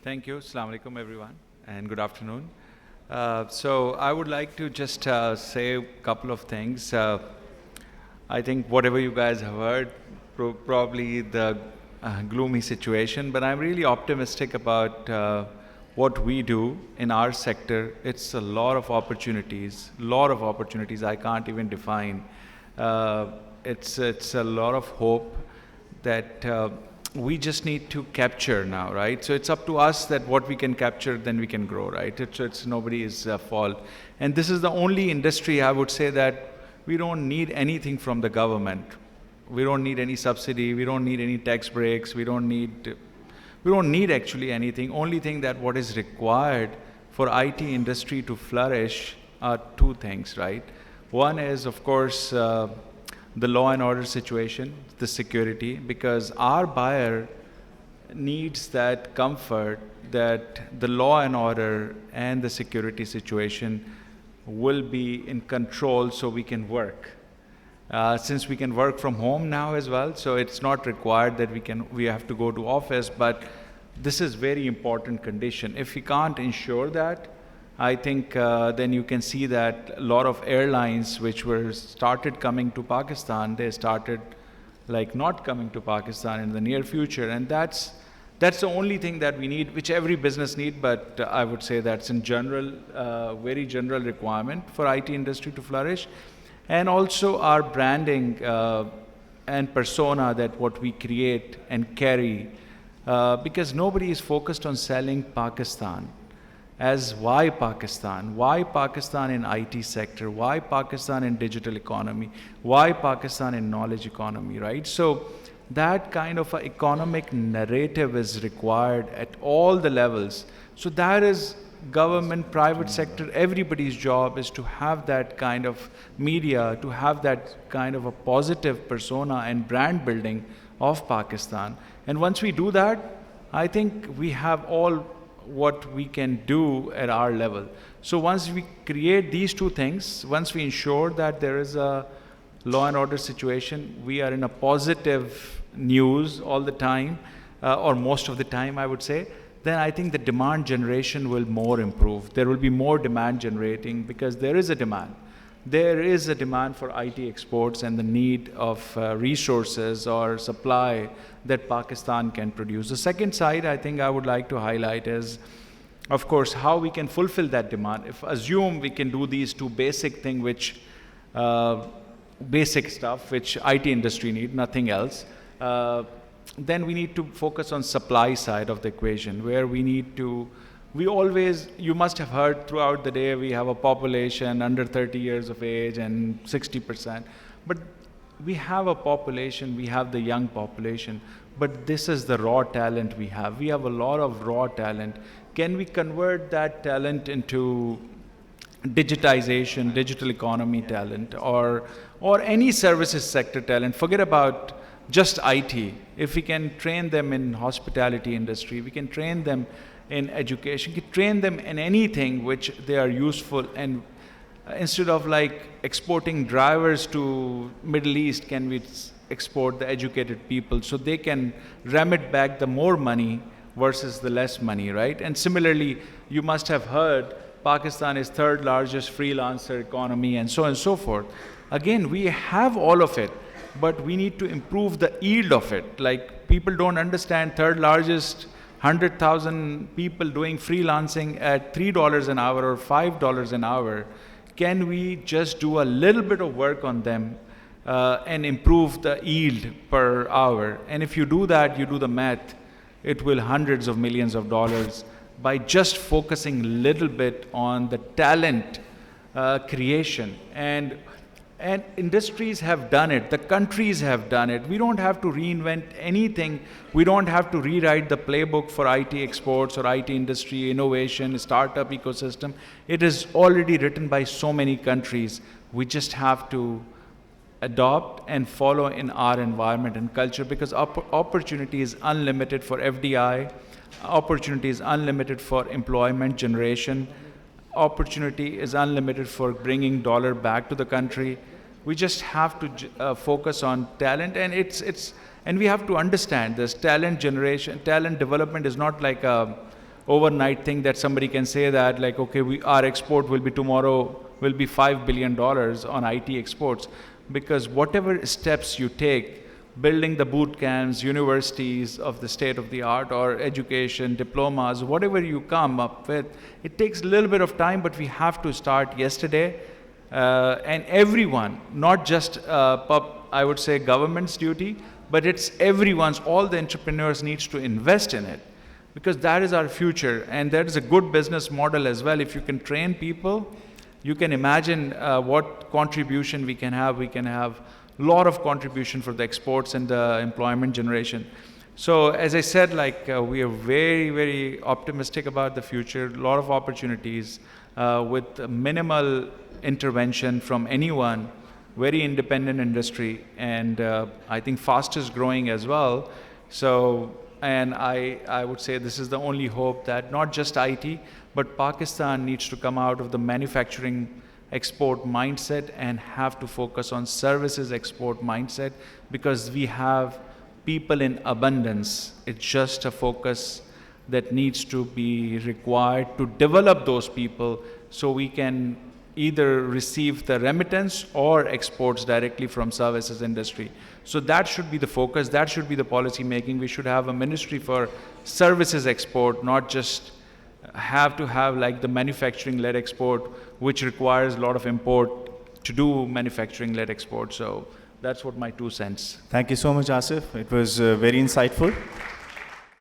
Thank you. Assalamu alaikum, everyone, and good afternoon. So I would like to just say a couple of things. I think whatever you guys have heard, probably the gloomy situation, but I'm really optimistic about what we do in our sector. It's a lot of opportunities I can't even define. It's a lot of hope that we just need to capture now, right? So it's up to us that what we can capture, then we can grow, right? It's nobody's fault. And this is the only industry I would say that we don't need anything from the government. We don't need any subsidy. We don't need any tax breaks. We don't need actually anything. Only thing that what is required for IT industry to flourish are two things, right? One is, of course, the law and order situation, the security, because our buyer needs that comfort that the law and order and the security situation will be in control so we can work. Since we can work from home now as well, so it's not required that we have to go to office, but this is very important condition. If we can't ensure that, I think then you can see that a lot of airlines which were started coming to Pakistan, they started like not coming to Pakistan in the near future, and that's the only thing that we need, which every business need, but I would say that's in general, very general requirement for IT industry to flourish. And also our branding and persona that what we create and carry, because nobody is focused on selling Pakistan. As why Pakistan? Why Pakistan in IT sector? Why Pakistan in digital economy? Why Pakistan in knowledge economy, right? So that kind of a economic narrative is required at all the levels. So that is government, private sector, everybody's job is to have that kind of media, to have that kind of a positive persona and brand building of Pakistan. And once we do that, I think we have all what we can do at our level. So once we create these two things, once we ensure that there is a law and order situation, we are in a positive news all the time, or most of the time I would say, then I think the demand generation will more improve. There will be more demand generating because there is a demand. There is a demand for IT exports and the need of resources or supply that Pakistan can produce. The second side I think I would like to highlight is, of course, how we can fulfill that demand. If assume we can do these two basic things, which basic stuff which IT industry need, nothing else, then we need to focus on supply side of the equation, where you must have heard throughout the day, we have a population under 30 years of age and 60%. But we have a population, we have the young population, but this is the raw talent we have. We have a lot of raw talent. Can we convert that talent into digitization, digital economy talent, or any services sector talent? Forget about just IT. If we can train them in hospitality industry, we can train them in education, we can train them in anything which they are useful, and instead of like exporting drivers to Middle East, can we export the educated people so they can remit back the more money versus the less money, right? And similarly, you must have heard Pakistan is third largest freelancer economy and so on and so forth. Again, we have all of it, but we need to improve the yield of it. Like, people don't understand third largest, 100,000 people doing freelancing at $3 an hour or $5 an hour. Can we just do a little bit of work on them and improve the yield per hour? And if you do that, you do the math, it will hundreds of millions of dollars by just focusing a little bit on the talent creation. And industries have done it, the countries have done it. We don't have to reinvent anything. We don't have to rewrite the playbook for IT exports or IT industry, innovation, startup ecosystem. It is already written by so many countries. We just have to adopt and follow in our environment and culture, because opportunity is unlimited for FDI, opportunity is unlimited for employment generation, opportunity is unlimited for bringing dollar back to the country. We just have to focus on talent, and we have to understand this talent generation, talent development is not like a overnight thing that somebody can say that like, okay, our export will be tomorrow will be $5 billion on IT exports, because whatever steps you take, building the boot camps, universities of the state of the art, or education, diplomas, whatever you come up with, it takes a little bit of time, but we have to start yesterday. And everyone, not just I would say government's duty, but it's everyone's, all the entrepreneurs needs to invest in it, because that is our future, and that is a good business model as well. If you can train people, you can imagine what contribution we can have. We can have a lot of contribution for the exports and the employment generation. So as I said, like we are very, very optimistic about the future, a lot of opportunities with minimal intervention from anyone, very independent industry, and I think fastest growing as well. So, and I would say this is the only hope that not just IT, but Pakistan needs to come out of the manufacturing export mindset and have to focus on services export mindset, because we have people in abundance. It's just a focus that needs to be required to develop those people so we can either receive the remittance or exports directly from services industry. So that should be the focus, that should be the policy making. We should have a ministry for services export, not just have to have like the manufacturing-led export, which requires a lot of import to do manufacturing-led export. So that's what my 2 cents. Thank you so much, Asif. It was very insightful.